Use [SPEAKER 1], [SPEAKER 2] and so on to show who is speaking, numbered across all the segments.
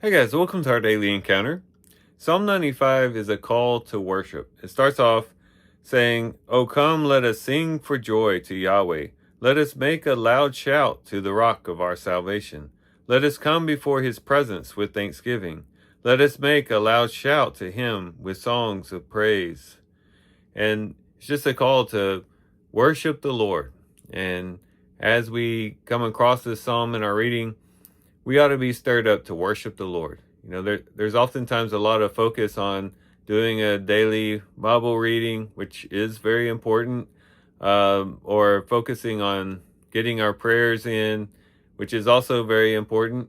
[SPEAKER 1] Hey guys, welcome to our daily encounter. Psalm 95 is a call to worship. It starts off saying, "O come, let us sing for joy to Yahweh. Let us make a loud shout to the rock of our salvation. Let us come before his presence with thanksgiving. Let us make a loud shout to him with songs of praise." And it's just a call to worship the Lord. And as we come across this psalm in our reading, we ought to be stirred up to worship the Lord. There's oftentimes a lot of focus on doing a daily Bible reading, which is very important, or focusing on getting our prayers in, which is also very important.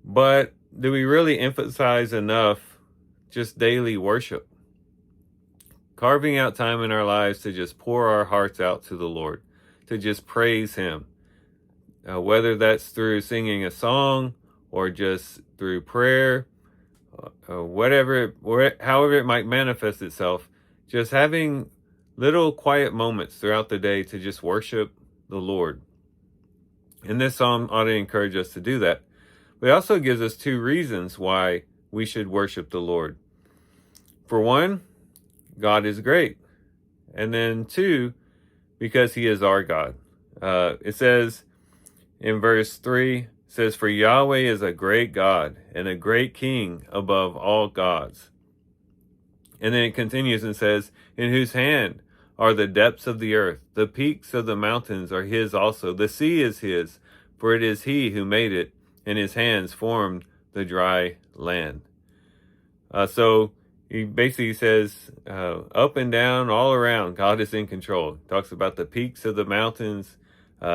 [SPEAKER 1] But do we really emphasize enough just daily worship? Carving out time in our lives to just pour our hearts out to the Lord, to just praise Him, whether that's through singing a song or just through prayer, however it might manifest itself, just having little quiet moments throughout the day to just worship the Lord. And this psalm ought to encourage us to do that. But it also gives us two reasons why we should worship the Lord. For one, God is great. And then two, because he is our God. It says in verse 3, says, "For Yahweh is a great God and a great King above all gods." And then it continues and says, "In whose hand are the depths of the earth. The peaks of the mountains are his also. The sea is his, for it is he who made it, and his hands formed the dry land." So he basically says, up and down, all around, God is in control. He talks about the peaks of the mountains.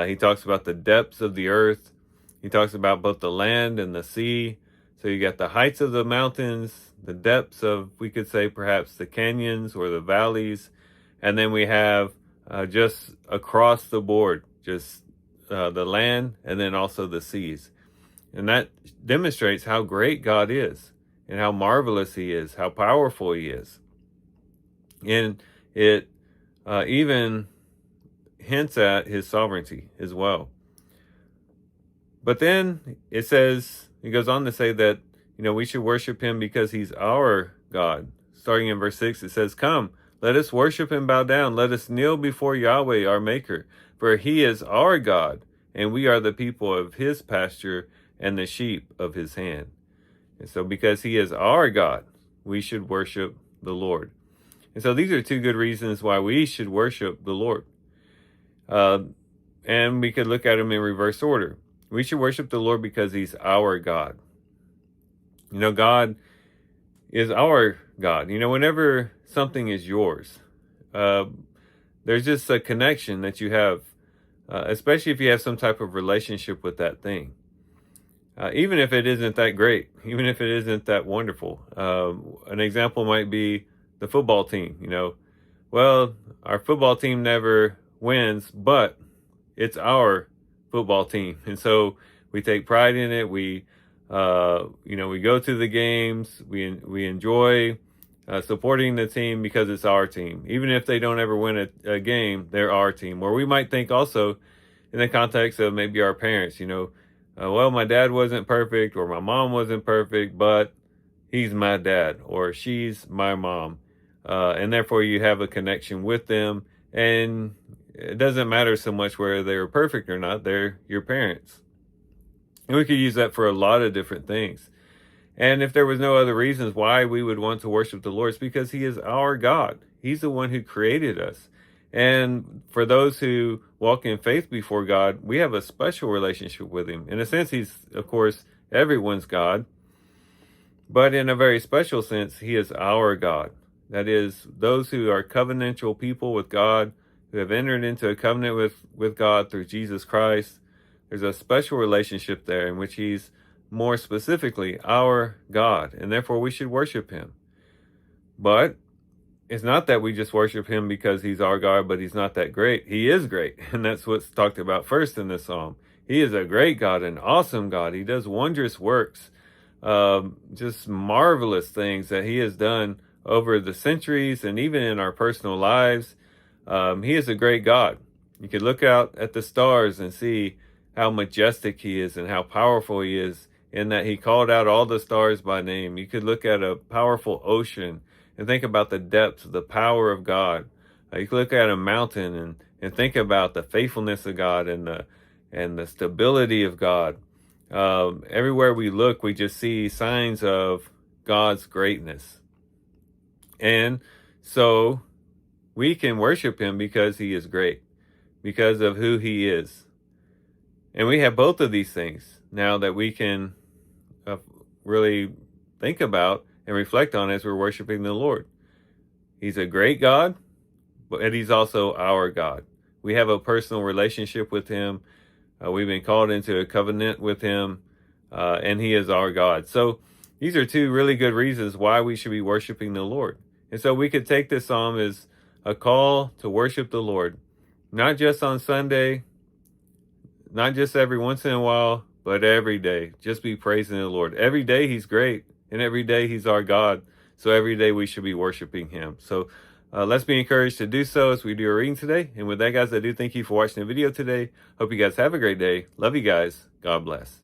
[SPEAKER 1] He talks about the depths of the earth. He talks about both the land and the sea. So you got the heights of the mountains, the depths of, we could say, perhaps the canyons or the valleys. And then we have just across the board, just the land and then also the seas. And that demonstrates how great God is and how marvelous he is, how powerful he is. And it even hints at his sovereignty as well. But then it goes on to say that, we should worship him because he's our God. Starting in verse 6, it says, "Come, let us worship and bow down. Let us kneel before Yahweh, our maker. For he is our God, and we are the people of his pasture and the sheep of his hand." And so because he is our God, we should worship the Lord. And so these are two good reasons why we should worship the Lord. And we could look at them in reverse order. We should worship the Lord because he's our God. God is our God. Whenever something is yours, there's just a connection that you have, especially if you have some type of relationship with that thing. Even if it isn't that great, even if it isn't that wonderful. An example might be the football team. Well, our football team never wins, but it's our football team. And so we take pride in it. We go to the games. We enjoy supporting the team because it's our team. Even if they don't ever win a game, they're our team. Or we might think also in the context of maybe our parents, well, my dad wasn't perfect or my mom wasn't perfect, but he's my dad or she's my mom. And therefore you have a connection with them. And it doesn't matter so much whether they're perfect or not. They're your parents. And we could use that for a lot of different things. And if there was no other reasons why we would want to worship the Lord, it's because he is our God. He's the one who created us. And for those who walk in faith before God, we have a special relationship with him. In a sense, he's, of course, everyone's God. But in a very special sense, he is our God. That is, those who are covenantal people with God, who have entered into a covenant with God through Jesus Christ. There's a special relationship there in which he's more specifically our God, and therefore we should worship him. But it's not that we just worship him because he's our God, but he's not that great. He is great, and that's what's talked about first in this psalm. He is a great God, an awesome God. He does wondrous works, just marvelous things that he has done over the centuries and even in our personal lives. He is a great God. You could look out at the stars and see how majestic he is and how powerful he is in that he called out all the stars by name. You could look at a powerful ocean and think about the depths, the power of God. You could look at a mountain and think about the faithfulness of God and the stability of God. Everywhere we look, we just see signs of God's greatness. And so we can worship him because he is great, because of who he is. And we have both of these things now that we can really think about and reflect on as we're worshiping the Lord. He's a great God, but he's also our God. We have a personal relationship with him. We've been called into a covenant with him, and he is our God. So these are two really good reasons why we should be worshiping the Lord. And so we could take this psalm as a call to worship the Lord, not just on Sunday, not just every once in a while, but every day. Just be praising the Lord. Every day he's great, and every day he's our God. So every day we should be worshiping him. So let's be encouraged to do so as we do our reading today. And with that, guys, I do thank you for watching the video today. Hope you guys have a great day. Love you guys. God bless.